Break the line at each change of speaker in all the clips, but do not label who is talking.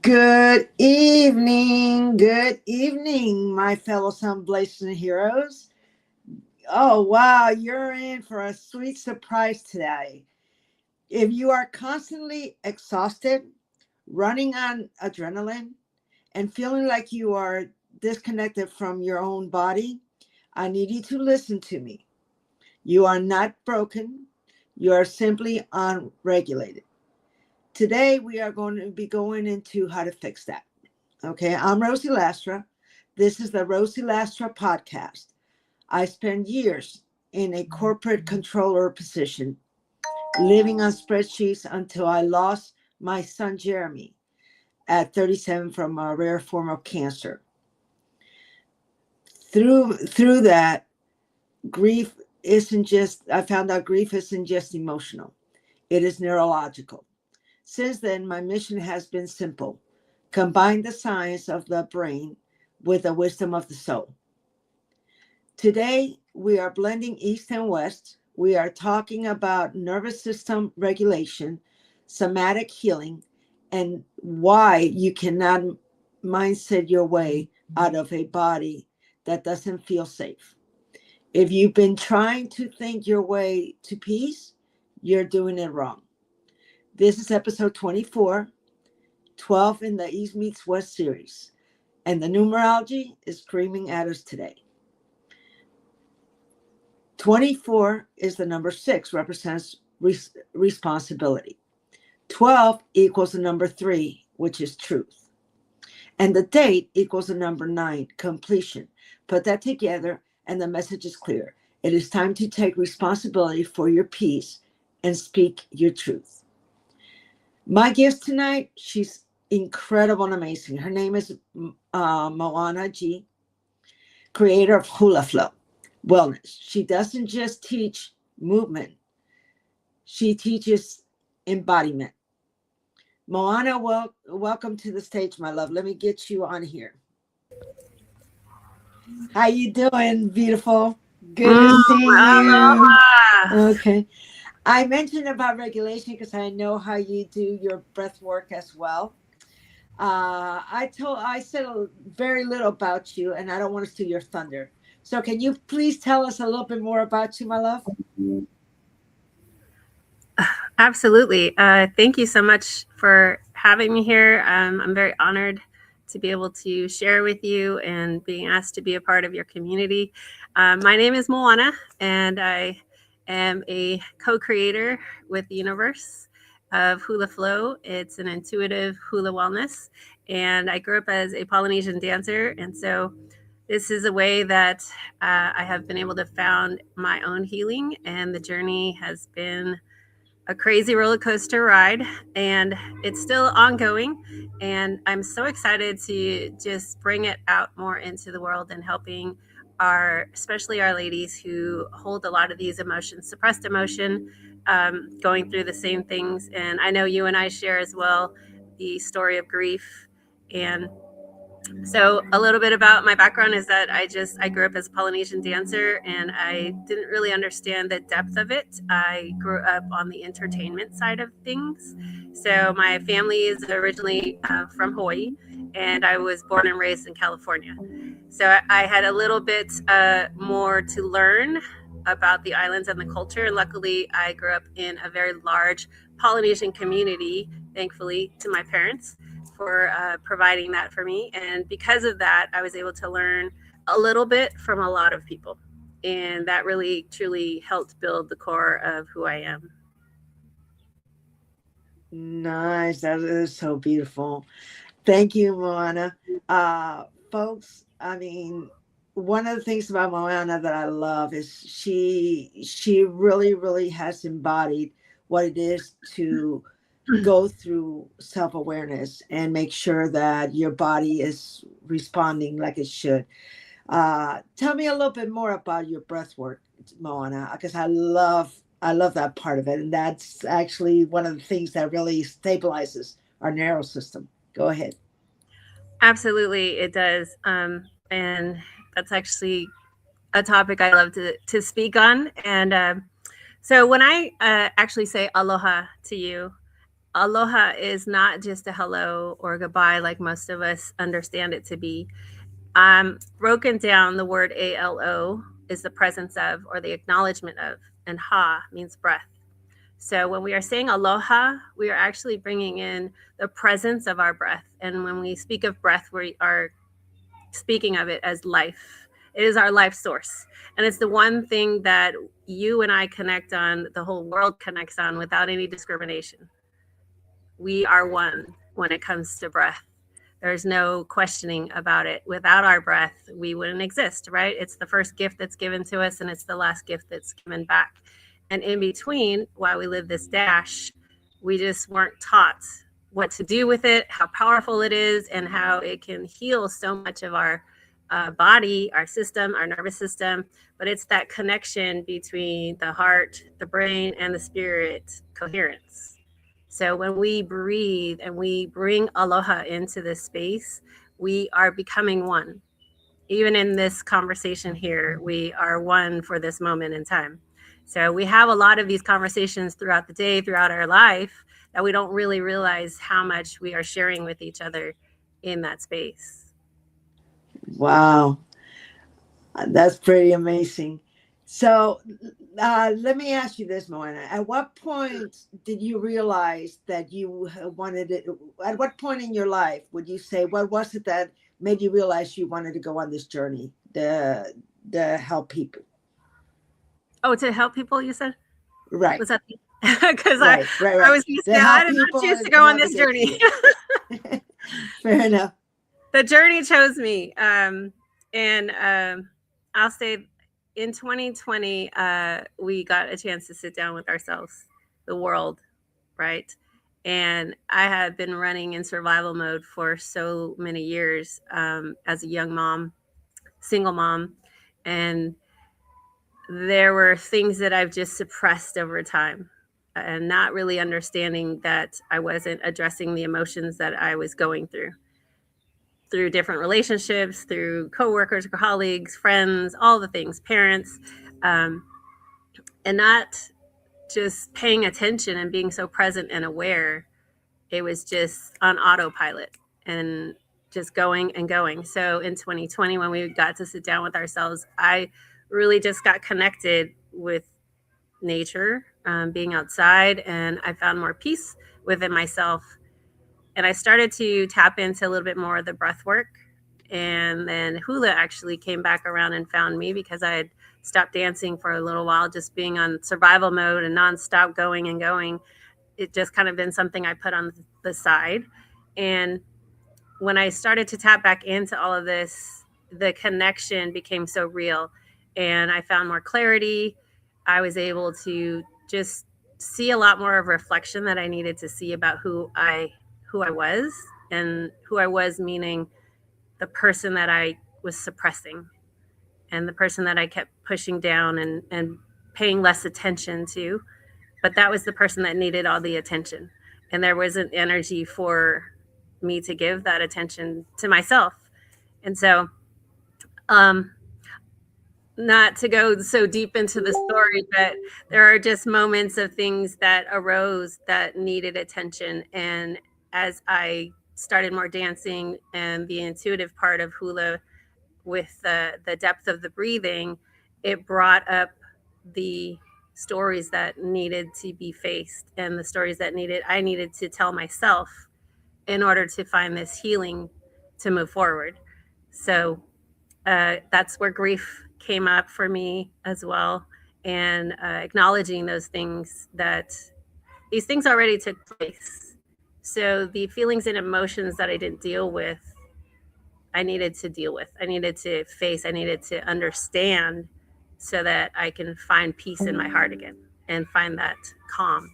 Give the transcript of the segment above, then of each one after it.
Good evening, my fellow Sunblazer heroes. Oh, wow, you're in for a sweet surprise today. If you are constantly exhausted, running on adrenaline, and feeling like you are disconnected from your own body, I need you to listen to me. You are not broken, you are simply unregulated. Today, we are going to be going into how to fix that. Okay, I'm Rosie Lastra. This is the Rosie Lastra podcast. I spent years in a corporate controller position, living on spreadsheets until I lost my son Jeremy at 37 from a rare form of cancer. Through that, grief isn't just, I found out grief isn't just emotional. It is neurological. Since then, my mission has been simple. Combine the science of the brain with the wisdom of the soul. Today, we are blending East and West. We are talking about nervous system regulation, somatic healing, and why you cannot mindset your way out of a body that doesn't feel safe. If you've been trying to think your way to peace, you're doing it wrong. This is episode 24, 12 in the East Meets West series, and the numerology is screaming at us today. 24 is the number 6, represents responsibility. 12 equals the number 3, which is truth. And the date equals the number 9, completion. Put that together and the message is clear. It is time to take responsibility for your peace and speak your truth. My guest tonight, she's incredible and amazing. Her name is Moana Yee, creator of HulaFlow Wellness. She doesn't just teach movement, she teaches embodiment. Moana, welcome to the stage, my love. Let me get you on here. How you doing, beautiful? Good to see you.
Aloha.
Okay. I mentioned about regulation because I know how you do your breath work as well. I said very little about you, and I don't want to steal your thunder. So, can you please tell us a little bit more about you, my love?
Absolutely. Thank you so much for having me here. I'm very honored to be able to share with you and being asked to be a part of your community. My name is Moana, and I am a co-creator with the universe of HulaFlow. It's an intuitive hula wellness, and I grew up as a Polynesian dancer, and so this is a way that I have been able to found my own healing, and the journey has been a crazy roller coaster ride, and it's still ongoing. And I'm so excited to just bring it out more into the world and helping especially our ladies who hold a lot of these emotions, suppressed emotion, going through the same things. And I know you and I share as well the story of grief. And so a little bit about my background is that I grew up as a Polynesian dancer, and I didn't really understand the depth of it. I grew up on the entertainment side of things. So my family is originally from Hawaii, and I was born and raised in California. So I had a little bit more to learn about the islands and the culture. And luckily, I grew up in a very large Polynesian community, thankfully, to my parents for providing that for me. And because of that, I was able to learn a little bit from a lot of people. And that really, truly helped build the core of who I am.
Nice. That is so beautiful. Thank you, Moana. Folks, I mean, one of the things about Moana that I love is she really, really has embodied what it is to go through self-awareness and make sure that your body is responding like it should. Tell me a little bit more about your breath work, Moana, because I love that part of it, and that's actually one of the things that really stabilizes our nervous system. Go ahead.
Absolutely, it does. And that's actually a topic I love to speak on. And so when I actually say aloha to you, aloha is not just a hello or goodbye like most of us understand it to be. Broken down, the word ALO is the presence of or the acknowledgement of, and ha means breath. So when we are saying aloha, we are actually bringing in the presence of our breath. And when we speak of breath, we are speaking of it as life. It is our life source. And it's the one thing that you and I connect on, the whole world connects on without any discrimination. We are one when it comes to breath. There's no questioning about it. Without our breath, we wouldn't exist, right? It's the first gift that's given to us, and it's the last gift that's given back. And in between, while we live this dash, we just weren't taught what to do with it, how powerful it is, and how it can heal so much of our body, our system, our nervous system. But it's that connection between the heart, the brain, and the spirit coherence. So when we breathe and we bring aloha into this space, we are becoming one. Even in this conversation here, we are one for this moment in time. So we have a lot of these conversations throughout the day, throughout our life, that we don't really realize how much we are sharing with each other in that space.
Wow, that's pretty amazing. So let me ask you this, Moana. At what point did you realize that you wanted it? At what point in your life would you say, what was it that made you realize you wanted to go on this journey to help people?
Oh, to help people, you said?
Right,
Was that because I
right.
was used
To
to, I
help
did not
people
choose to
and
go on this
navigate
journey.
through. Fair enough.
The journey chose me. And I'll say in 2020, we got a chance to sit down with ourselves, the world, right? And I had been running in survival mode for so many years as a young mom, single mom. And there were things that I've just suppressed over time and not really understanding that I wasn't addressing the emotions that I was going through different relationships, through coworkers, colleagues, friends, all the things, parents, um, and not just paying attention and being so present and aware. It was just on autopilot and just going and going. So in 2020, when we got to sit down with ourselves, I really just got connected with nature, being outside, and I found more peace within myself. And I started to tap into a little bit more of the breath work. And then hula actually came back around and found me because I had stopped dancing for a little while, just being on survival mode and nonstop going and going. It just kind of been something I put on the side. And when I started to tap back into all of this, the connection became so real. And I found more clarity. I was able to just see a lot more of reflection that I needed to see about who I was, and who I was meaning the person that I was suppressing and the person that I kept pushing down and paying less attention to. But that was the person that needed all the attention. And there wasn't energy for me to give that attention to myself. And so, um, not to go so deep into the story, but there are just moments of things that arose that needed attention. And as I started more dancing and the intuitive part of hula with the depth of the breathing, it brought up the stories that needed to be faced and the stories that I needed to tell myself in order to find this healing to move forward. So that's where grief came up for me as well, and acknowledging those things, that these things already took place. So the feelings and emotions that I didn't deal with, I needed to deal with. I needed to face. I needed to understand so that I can find peace in my heart again and find that calm.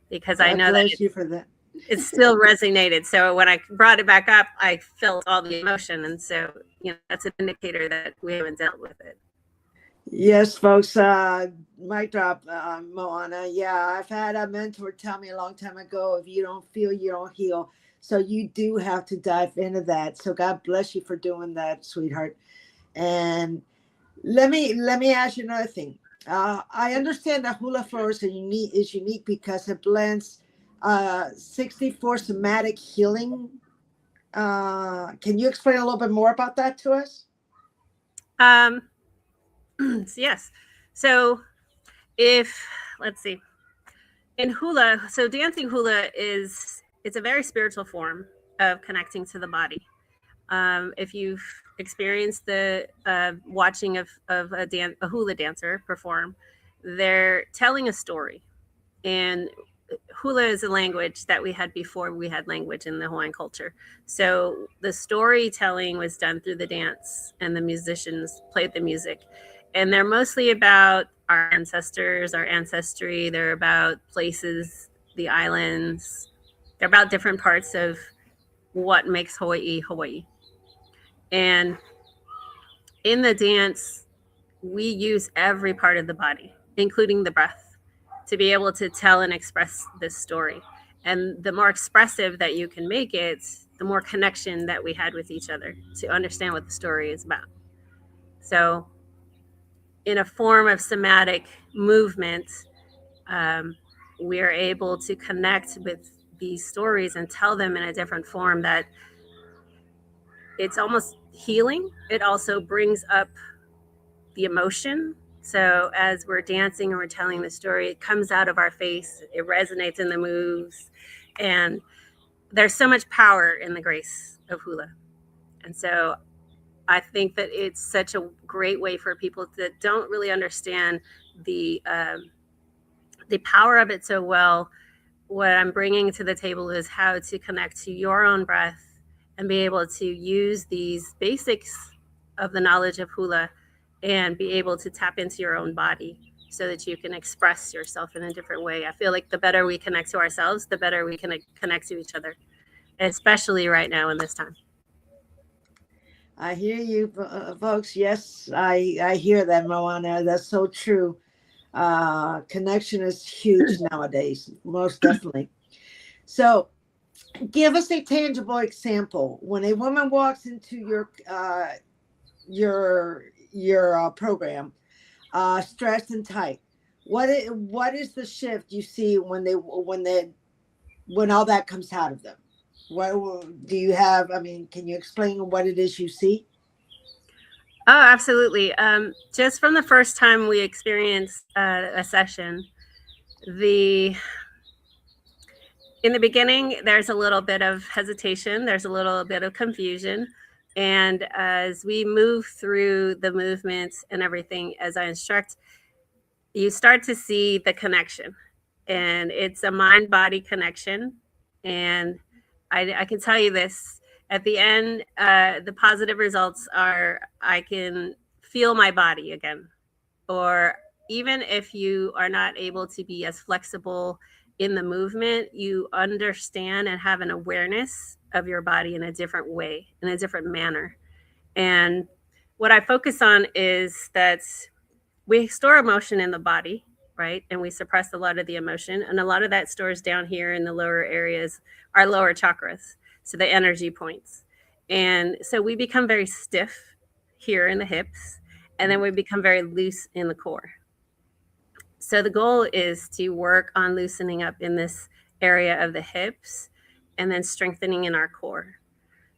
Because I
God
know that
bless you for that.
it still resonated. So when I brought it back up, I felt all the emotion. And so, that's an indicator that we haven't dealt with it.
Yes, folks. Mic drop, Moana. Yeah, I've had a mentor tell me a long time ago, if you don't feel, you don't heal. So you do have to dive into that. So God bless you for doing that, sweetheart. And let me ask you another thing. I understand that HulaFlow is unique because it blends 64 somatic healing. Can you explain a little bit more about that to us?
Um, yes. So if let's see, in hula, so dancing hula is it's a very spiritual form of connecting to the body. If you've experienced the watching of a hula dancer perform, they're telling a story. And hula is a language that we had before we had language in the Hawaiian culture. So the storytelling was done through the dance, and the musicians played the music. And they're mostly about our ancestors, our ancestry. They're about places, the islands. They're about different parts of what makes Hawaii Hawaii. And in the dance, we use every part of the body, including the breath, to be able to tell and express this story. And the more expressive that you can make it, the more connection that we had with each other to understand what the story is about. So, in a form of somatic movement, um, we are able to connect with these stories and tell them in a different form that it's almost healing. It also brings up the emotion. So as we're dancing and we're telling the story, it comes out of our face, it resonates in the moves. And there's so much power in the grace of hula. And so I think that it's such a great way for people that don't really understand the the power of it so well. What I'm bringing to the table is how to connect to your own breath and be able to use these basics of the knowledge of hula and be able to tap into your own body so that you can express yourself in a different way. I feel like the better we connect to ourselves, the better we can connect to each other, especially right now in this time.
I hear you, folks. Yes, I hear that, Moana. That's so true. Connection is huge nowadays, most definitely. So, give us a tangible example. When a woman walks into your program, stressed and tight, what is the shift you see when all that comes out of them? What do you have? I mean, can you explain what it is you see?
Oh, absolutely. Just from the first time we experienced a session, the in the beginning, there's a little bit of hesitation, there's a little bit of confusion. And as we move through the movements and everything, as I instruct, you start to see the connection. And it's a mind body connection. And I can tell you this at the end, the positive results are I can feel my body again. Or even if you are not able to be as flexible in the movement, you understand and have an awareness of your body in a different way, in a different manner. And what I focus on is that we store emotion in the body, right? And we suppress a lot of the emotion. And a lot of that stores down here in the lower areas, our lower chakras, so the energy points. And so we become very stiff here in the hips, and then we become very loose in the core. So the goal is to work on loosening up in this area of the hips and then strengthening in our core.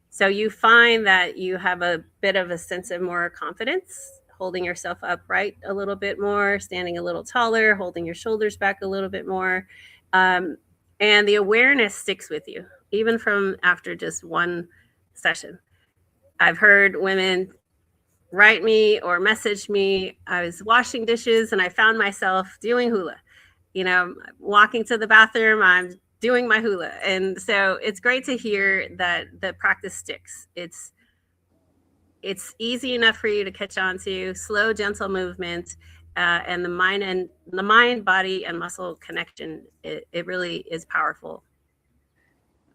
So you find that you have a bit of a sense of more confidence, holding yourself upright a little bit more, standing a little taller, holding your shoulders back a little bit more. Um, and the awareness sticks with you, even from after just one session. I've heard women write me or message me. I was washing dishes and I found myself doing hula. You know, walking to the bathroom, I'm doing my hula. And so it's great to hear that the practice sticks. It's easy enough for you to catch on to, slow, gentle movement, and the mind, body, and muscle connection. It really is powerful.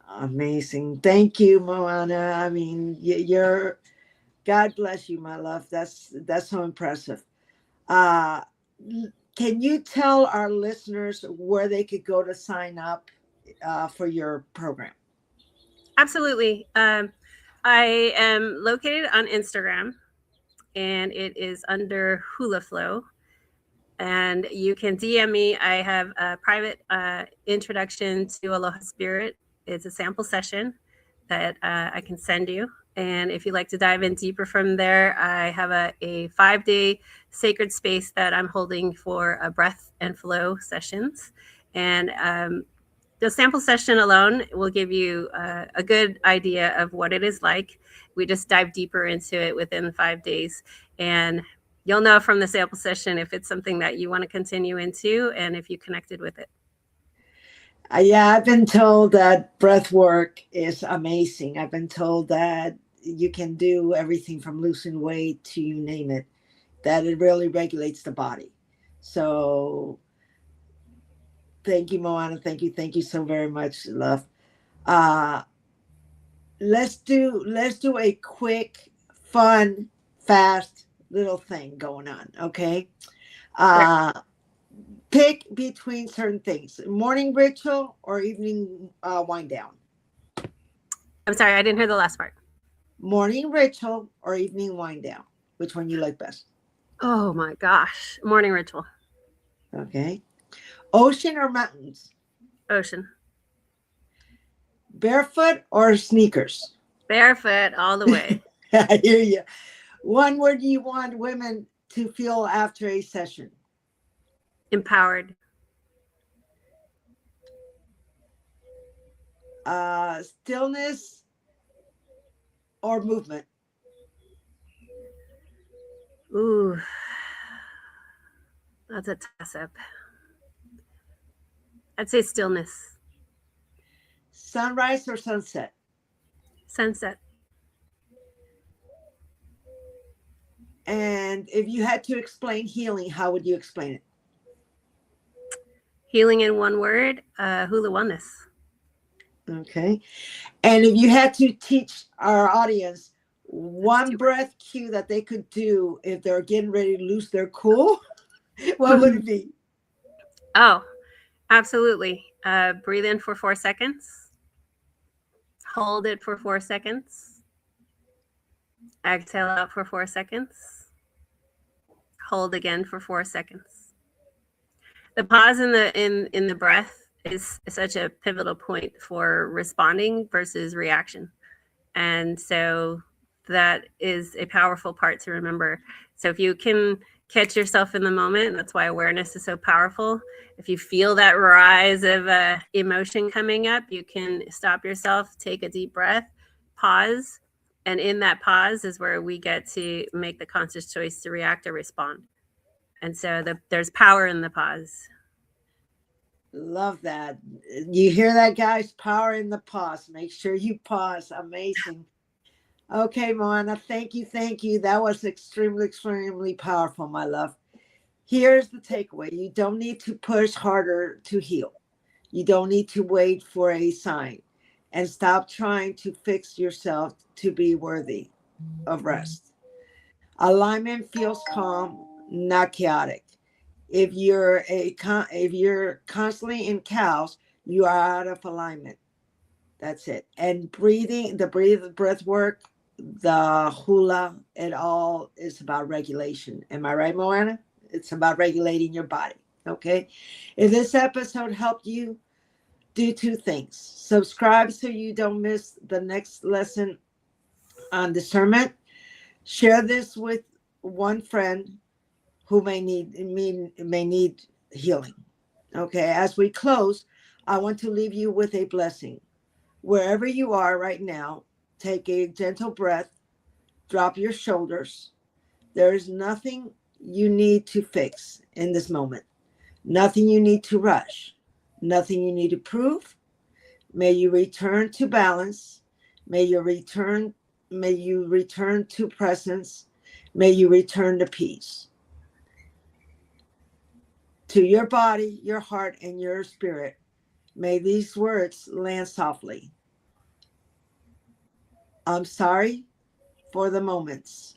Amazing. Thank you, Moana. I mean, you're God bless you, my love. That's so impressive. Uh, can you tell our listeners where they could go to sign up for your program?
Absolutely. I am located on Instagram, and it is under HulaFlow. And you can DM me. I have a private introduction to Aloha Spirit. It's a sample session that I can send you. And if you'd like to dive in deeper from there, I have a 5-day sacred space that I'm holding for breath and flow sessions. And the sample session alone will give you a good idea of what it is like. We just dive deeper into it within 5 days. And you'll know from the sample session if it's something that you want to continue into and if you connected with it.
Yeah, I've been told that breath work is amazing. I've been told that you can do everything from losing weight to you name it, that it really regulates the body. So thank you, Moana. Thank you. Thank you so very much, love. Uh, let's do a quick, fun, fast little thing going on. Okay.
Sure.
Pick between certain things: morning ritual or evening wind down.
I'm sorry, I didn't hear the last part.
Morning ritual or evening wind down. Which one you like best?
Oh my gosh. Morning ritual.
Okay. Ocean or mountains?
Ocean.
Barefoot or sneakers?
Barefoot all the way.
I hear you. One word you want women to feel after a session?
Empowered.
Stillness or movement?
Ooh, that's a toss-up. I'd say stillness.
Sunrise or sunset?
Sunset.
And if you had to explain healing, how would you explain it?
Healing in one word, Hula Wellness.
Okay. And if you had to teach our audience one breath cue that they could do if they're getting ready to lose their cool, what would it be?
Oh, absolutely. Breathe in for 4 seconds. Hold it for 4 seconds. Exhale out for 4 seconds. Hold again for 4 seconds. The pause in the breath is such a pivotal point for responding versus reaction. And so that is a powerful part to remember. So if you can catch yourself in the moment, that's why awareness is so powerful. If you feel that rise of emotion coming up, you can stop yourself, take a deep breath, pause. And in that pause is where we get to make the conscious choice to react or respond. And so there's power in the pause.
Love that. You hear that, guys? Power in the pause. Make sure you pause. Amazing. Okay, Moana, thank you. Thank you. That was extremely, extremely powerful, my love. Here's the takeaway. You don't need to push harder to heal. You don't need to wait for a sign, and stop trying to fix yourself to be worthy of rest. Alignment feels calm, not chaotic. If you're constantly in chaos, you are out of alignment. That's it. And breath work, the hula, it all is about regulation. Am I right, Moana? It's about regulating your body. Okay. If this episode helped you, do 2 things. Subscribe so you don't miss the next lesson on discernment. Share this with one friend who may need healing. Okay, as we close, I want to leave you with a blessing. Wherever you are right now, take a gentle breath, drop your shoulders. There is nothing you need to fix in this moment, nothing you need to rush, nothing you need to prove. May you return to balance. May you return to presence. May you return to peace. To your body, your heart, and your spirit, may these words land softly. I'm sorry for the moments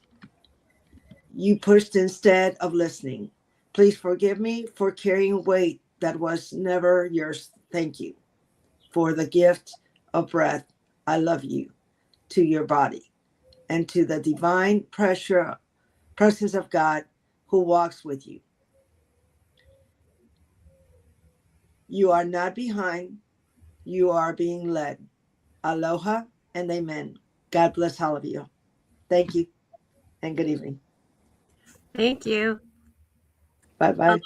you pushed instead of listening. Please forgive me for carrying weight that was never yours. Thank you for the gift of breath. I love you. To your body and to the divine presence of God who walks with you. You are not behind. You are being led. Aloha and amen. God bless all of you. Thank you and good evening.
Thank you.
Bye bye.